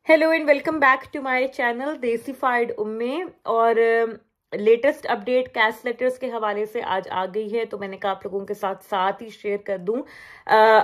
Hello and welcome back to my channel Desified Umme. और latest update cash letters के हवाले से आज आ गई है, तो मैंने कहा आप लोगों के साथ साथ ही शेयर कर दूं।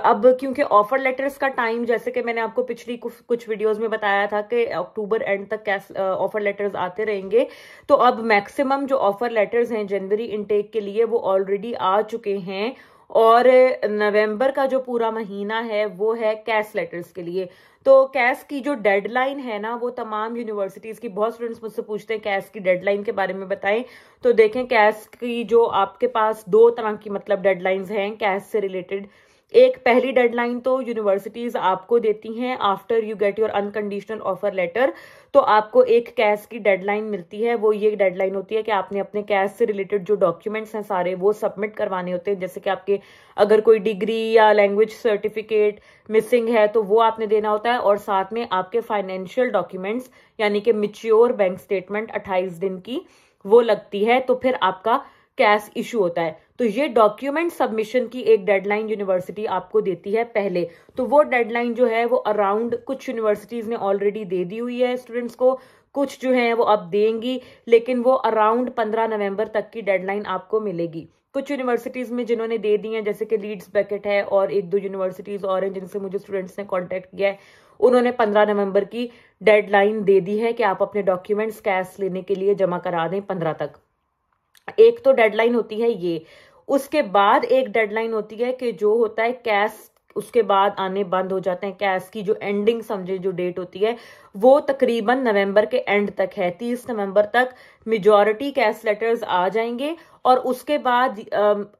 अब क्योंकि ऑफर लेटर्स का टाइम, जैसे कि मैंने आपको पिछली कुछ वीडियोस में बताया था कि अक्टूबर एंड तक कैश ऑफर लेटर्स आते रहेंगे, तो अब मैक्सिमम जो ऑफर लेटर्स हैं जनवरी इनटेक के लिए वो ऑलरेडी आ चुके हैं। और नवंबर का जो पूरा महीना है वो है कैश लेटर्स के लिए। तो कैश की जो डेडलाइन है ना, वो तमाम यूनिवर्सिटीज की, बहुत स्टूडेंट्स मुझसे पूछते हैं कैश की डेडलाइन के बारे में बताएं। तो देखें, कैश की जो आपके पास दो तरह की मतलब डेडलाइंस हैं कैश से रिलेटेड। एक पहली डेडलाइन तो यूनिवर्सिटीज आपको देती हैं after you get your unconditional offer letter. तो आपको एक कैश की डेडलाइन मिलती है, वो ये डेडलाइन होती है कि आपने अपने कैश से रिलेटेड जो डॉक्यूमेंट्स हैं सारे वो सबमिट करवाने होते हैं। जैसे कि आपके अगर कोई डिग्री या लैंग्वेज सर्टिफिकेट मिसिंग है तो वो आपने देना होता है, और साथ में आपके फाइनेंशियल डॉक्यूमेंट्स यानी कि मैच्योर बैंक स्टेटमेंट 28 दिन की वो लगती है, तो फिर आपका कैश इशू होता है। तो ये डॉक्यूमेंट सबमिशन की एक डेडलाइन यूनिवर्सिटी आपको देती है पहले। तो वो डेडलाइन जो है वो अराउंड, कुछ यूनिवर्सिटीज ने ऑलरेडी दे दी हुई है स्टूडेंट्स को, कुछ जो है वो अब देंगी, लेकिन वो अराउंड 15 नवंबर तक की डेडलाइन आपको मिलेगी। कुछ यूनिवर्सिटीज में जिन्होंने दे दी है, जैसे कि लीड्स बेकेट है और एक दो यूनिवर्सिटीज और हैं जिनसे मुझे स्टूडेंट्स ने कांटेक्ट किया है, उन्होंने 15 नवंबर की डेडलाइन दे दी है कि आप अपने डॉक्यूमेंट्स कैश लेने के लिए जमा करा दें 15 तक। एक तो डेडलाइन होती है ये। उसके बाद एक डेडलाइन होती है कि जो होता है कैश उसके बाद आने बंद हो जाते हैं। कैश की जो एंडिंग समझे जो डेट होती है वो तकरीबन नवंबर के एंड तक है। 30 नवंबर तक मेजॉरिटी कैश लेटर्स आ जाएंगे, और उसके बाद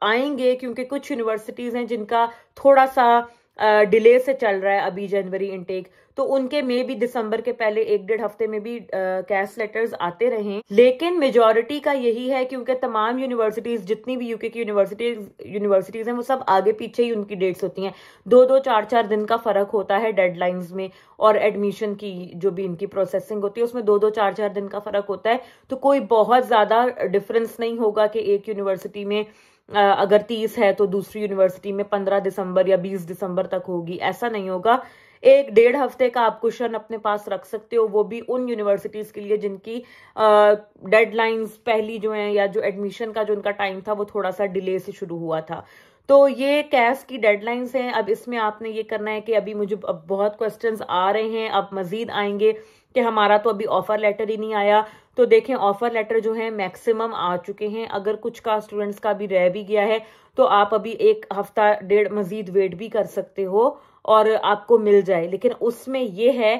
आएंगे क्योंकि कुछ यूनिवर्सिटीज हैं जिनका थोड़ा सा डिले से चल रहा है अभी जनवरी इनटेक, तो उनके में भी दिसंबर के पहले एक डेढ़ हफ्ते में भी कैश लेटर्स आते रहे। लेकिन मेजॉरिटी का यही है क्योंकि तमाम यूनिवर्सिटीज, जितनी भी यूके की यूनिवर्सिटीज हैं, वो सब आगे पीछे ही उनकी डेट्स होती हैं। 2-2 4-4 दिन का फर्क होता है डेडलाइंस में, और एडमिशन की जो भी इनकी प्रोसेसिंग होती है उसमें 2-2 4-4 दिन का फर्क होता है। तो कोई बहुत ज्यादा डिफरेंस नहीं होगा कि एक यूनिवर्सिटी में अगर 30 है तो दूसरी यूनिवर्सिटी में 15 दिसंबर या 20 दिसंबर तक होगी, ऐसा नहीं होगा। एक डेढ़ हफ्ते का आप कुशन अपने पास रख सकते हो, वो भी उन यूनिवर्सिटीज के लिए जिनकी डेडलाइंस पहली जो है, या जो एडमिशन का जो उनका टाइम था वो थोड़ा सा डिले से शुरू हुआ था। तो ये कैश की डेडलाइंस हैं। अब इसमें आपने ये करना है कि अभी मुझे अब बहुत क्वेश्चंस आ रहे हैं, अब मजीद आएंगे कि हमारा तो अभी ऑफर लेटर ही नहीं आया। तो देखें, ऑफर लेटर जो है मैक्सिमम आ चुके हैं। अगर कुछ का स्टूडेंट्स का भी रह भी गया है तो आप अभी एक हफ्ता डेढ़ मजीद वेट भी कर सकते हो और आपको मिल जाए। लेकिन उसमें यह है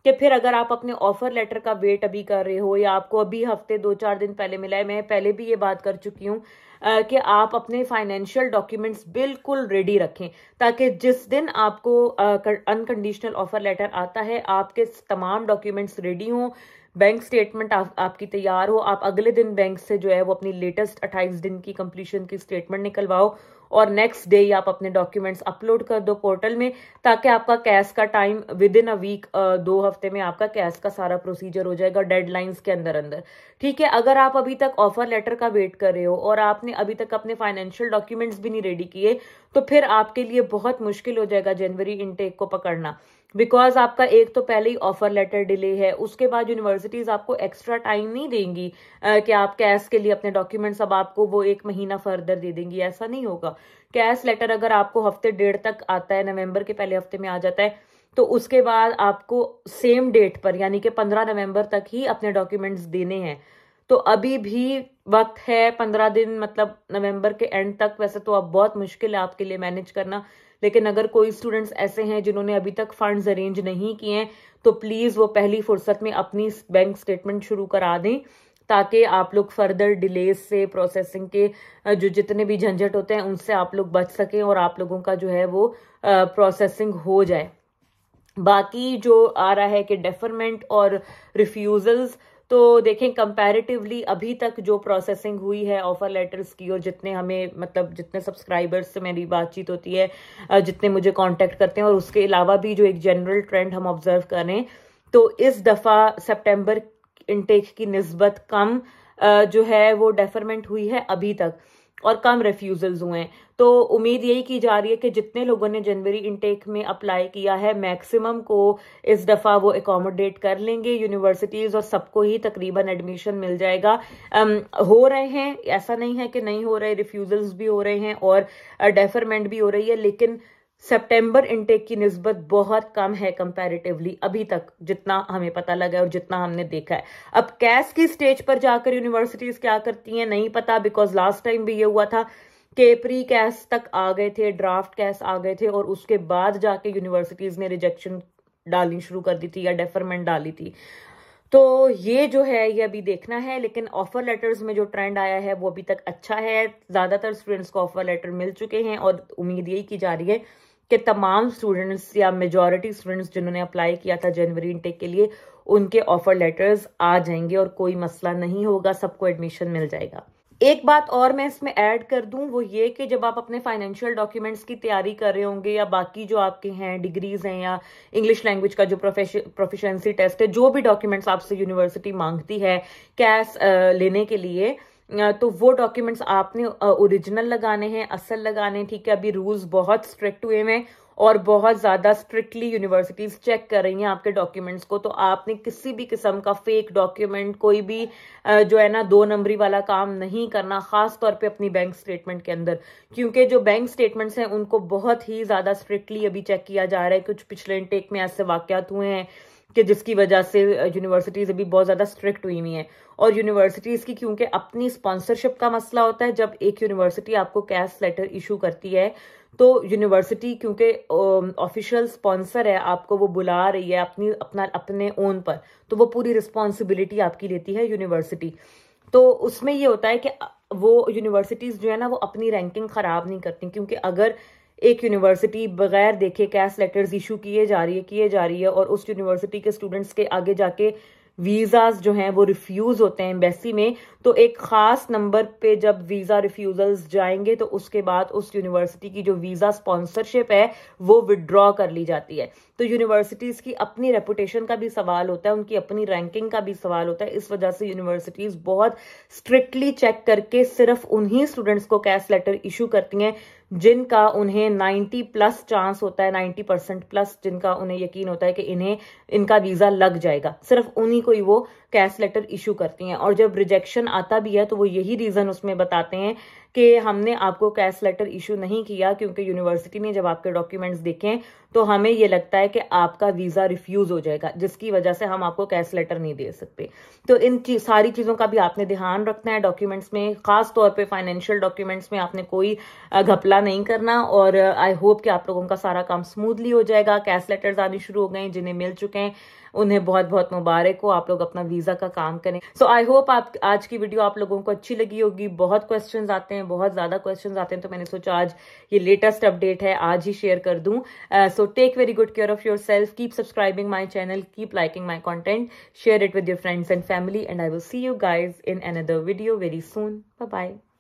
कि फिर अगर आप अपने ऑफर लेटर का वेट अभी कर रहे हो या आपको अभी हफ्ते 2-4 दिन पहले मिला है, मैं पहले भी ये बात कर चुकी हूँ कि आप अपने फाइनेंशियल डॉक्यूमेंट्स बिल्कुल रेडी रखें, ताकि जिस दिन आपको अनकंडीशनल ऑफर लेटर आता है आपके तमाम डॉक्यूमेंट्स रेडी हों, बैंक स्टेटमेंट आपकी तैयार हो, आप अगले दिन बैंक से जो है वो अपनी लेटेस्ट 28 दिन की कंप्लीशन की स्टेटमेंट निकलवाओ, और नेक्स्ट डे आप अपने डॉक्यूमेंट्स अपलोड कर दो पोर्टल में, ताकि आपका कैश का time within a week, 2 हफ्ते में आपका कैश का सारा प्रोसीजर हो जाएगा डेडलाइंस के अंदर अंदर। ठीक है, अगर आप अभी तक ऑफर लेटर का वेट कर रहे हो और आपने अभी तक अपने फाइनेंशियल डॉक्यूमेंट्स भी नहीं रेडी किए, तो फिर आपके लिए बहुत मुश्किल हो जाएगा जनवरी इनटेक को पकड़ना। बिकॉज आपका एक तो पहले ही ऑफर लेटर डिले है, उसके बाद यूनिवर्सिटीज आपको एक्स्ट्रा टाइम नहीं देंगी कि आप कैश के लिए अपने डॉक्यूमेंट्स अब आपको वो 1 महीना फर्दर दे देंगी, ऐसा नहीं होगा। कैश लेटर अगर आपको हफ्ते डेढ़ तक आता है, नवंबर के पहले हफ्ते में आ जाता है, तो उसके बाद आपको सेम डेट पर यानी कि 15 नवंबर तक ही अपने डॉक्यूमेंट्स देने हैं। तो अभी भी वक्त है 15 दिन, मतलब नवंबर के एंड तक। वैसे तो अब बहुत मुश्किल है आपके लिए मैनेज करना, लेकिन अगर कोई स्टूडेंट्स ऐसे हैं जिन्होंने अभी तक फंड्स अरेंज नहीं किए हैं, तो प्लीज वो पहली फुर्सत में अपनी बैंक स्टेटमेंट शुरू करा दें, ताकि आप लोग फर्दर डिलेज से, प्रोसेसिंग के जो जितने भी झंझट होते हैं उनसे आप लोग बच सकें और आप लोगों का जो है वो प्रोसेसिंग हो जाए। बाकी जो आ रहा है कि डेफरमेंट और रिफ्यूजल्स, तो देखें कंपैरेटिवली अभी तक जो प्रोसेसिंग हुई है ऑफर लेटर्स की, और जितने हमें मतलब जितने सब्सक्राइबर्स से मेरी बातचीत होती है, जितने मुझे कांटेक्ट करते हैं, और उसके अलावा भी जो एक जनरल ट्रेंड हम ऑब्जर्व करें, तो इस दफा सितंबर इनटेक की निस्बत कम जो है वो डेफरमेंट हुई है अभी तक। और कम रिफ्यूजल्स हुए हैं। तो उम्मीद यही की जा रही है कि जितने लोगों ने जनवरी इनटेक में अप्लाई किया है मैक्सिमम को इस दफ़ा वो एकोमोडेट कर लेंगे यूनिवर्सिटीज़, और सबको ही तकरीबन एडमिशन मिल जाएगा। हो रहे हैं, ऐसा नहीं है कि नहीं हो रहे, रिफ्यूजल्स भी हो रहे हैं और डेफरमेंट भी हो रही है, लेकिन सितंबर इनटेक की निस्बत बहुत कम है कंपैरेटिवली अभी तक, जितना हमें पता लगा है और जितना हमने देखा है। अब कैस की स्टेज पर जाकर यूनिवर्सिटीज क्या करती हैं नहीं पता, बिकॉज लास्ट टाइम भी ये हुआ था कि प्री कैस तक आ गए थे, ड्राफ्ट कैस आ गए थे और उसके बाद जाके यूनिवर्सिटीज ने रिजेक्शन डालनी शुरू कर दी थी या डेफरमेंट डाली थी। तो ये जो है ये अभी देखना है, लेकिन ऑफर लेटर्स में जो ट्रेंड आया है वो अभी तक अच्छा है। ज्यादातर स्टूडेंट्स को ऑफर लेटर मिल चुके हैं और उम्मीद यही की जा रही है कि तमाम स्टूडेंट्स या मेजॉरिटी स्टूडेंट्स जिन्होंने अप्लाई किया था जनवरी इनटेक के लिए उनके ऑफर लेटर्स आ जाएंगे और कोई मसला नहीं होगा, सबको एडमिशन मिल जाएगा। एक बात और मैं इसमें ऐड कर दूं, वो ये कि जब आप अपने फाइनेंशियल डॉक्यूमेंट्स की तैयारी कर रहे होंगे या बाकी जो आपके हैं डिग्रीज हैं या इंग्लिश लैंग्वेज का जो प्रोफिशिएंसी टेस्ट है, जो भी डॉक्यूमेंट्स आपसे यूनिवर्सिटी मांगती है कैश लेने के लिए, तो वो डॉक्यूमेंट्स आपने ओरिजिनल लगाने हैं, असल लगाने। ठीक है, अभी रूल्स बहुत स्ट्रिक्ट हुए हैं और बहुत ज्यादा स्ट्रिक्टली यूनिवर्सिटीज चेक कर रही हैं आपके डॉक्यूमेंट्स को, तो आपने किसी भी किस्म का फेक डॉक्यूमेंट, कोई भी जो है ना 2 नंबरी वाला काम नहीं करना, खास तौर पे अपनी बैंक स्टेटमेंट के अंदर, क्योंकि जो बैंक स्टेटमेंट्स हैं उनको बहुत ही ज्यादा स्ट्रिक्टली अभी चेक किया जा रहा है। कुछ पिछले इनटेक में ऐसे वाकयात हुए हैं कि जिसकी वजह से यूनिवर्सिटीज अभी बहुत ज्यादा स्ट्रिक्ट हुई हुई हैं। और यूनिवर्सिटीज की क्योंकि अपनी स्पॉन्सरशिप का मसला होता है, जब एक यूनिवर्सिटी आपको कैश लेटर इशू करती है तो यूनिवर्सिटी क्योंकि ऑफिशियल स्पॉन्सर है, आपको वो बुला रही है अपने ओन पर, तो वो पूरी रिस्पॉन्सिबिलिटी आपकी लेती है यूनिवर्सिटी। तो उसमें ये होता है कि वो यूनिवर्सिटीज जो है ना वो अपनी रैंकिंग खराब नहीं करती, क्योंकि अगर एक यूनिवर्सिटी बगैर देखे कैश लेटर्स इशू किए जा रही है और उस यूनिवर्सिटी के स्टूडेंट्स के आगे जाके वीजाज जो हैं वो रिफ्यूज होते हैं एम्बेसी में, तो एक खास नंबर पे जब वीजा रिफ्यूजल्स जाएंगे तो उसके बाद उस यूनिवर्सिटी की जो वीजा स्पॉन्सरशिप है वो विड्रॉ कर ली जाती है। तो यूनिवर्सिटीज की अपनी रेपुटेशन का भी सवाल होता है, उनकी अपनी रैंकिंग का भी सवाल होता है। इस वजह से यूनिवर्सिटीज बहुत स्ट्रिक्टली चेक करके सिर्फ उन्हीं स्टूडेंट्स को कैश लेटर इशू करती हैं जिनका उन्हें 90+ चांस होता है, 90% प्लस, जिनका उन्हें यकीन होता है कि इनका वीजा लग जाएगा, सिर्फ उन्हीं को ही वो कैश लेटर इशू करती हैं। और जब रिजेक्शन आता भी है तो वो यही रीजन उसमें बताते हैं कि हमने आपको कैश लेटर इशू नहीं किया क्योंकि यूनिवर्सिटी ने जब आपके डॉक्यूमेंट्स देखे तो हमें ये लगता है कि आपका वीजा रिफ्यूज हो जाएगा, जिसकी वजह से हम आपको कैश लेटर नहीं दे सकते। तो इन सारी चीजों का भी आपने ध्यान रखना है डॉक्यूमेंट्स में, खास तौर पे फाइनेंशियल डॉक्यूमेंट्स में आपने कोई घपला नहीं करना। और आई होप कि आप लोगों का सारा काम स्मूथली हो जाएगा। कैश लेटर्स आने शुरू हो गए, जिन्हें मिल चुके हैं उन्हें बहुत बहुत मुबारक हो, आप लोग अपना वीजा का काम करें। सो आई होप आप आज की वीडियो आप लोगों को अच्छी लगी होगी। बहुत क्वेश्चंस आते हैं, बहुत ज्यादा क्वेश्चंस आते हैं, तो मैंने सोचा आज ये लेटेस्ट अपडेट है आज ही शेयर कर दूं। So take very good care of yourself, keep subscribing my channel, keep liking my content, share it with your friends and family, and I will see you guys in another video very soon. Bye bye.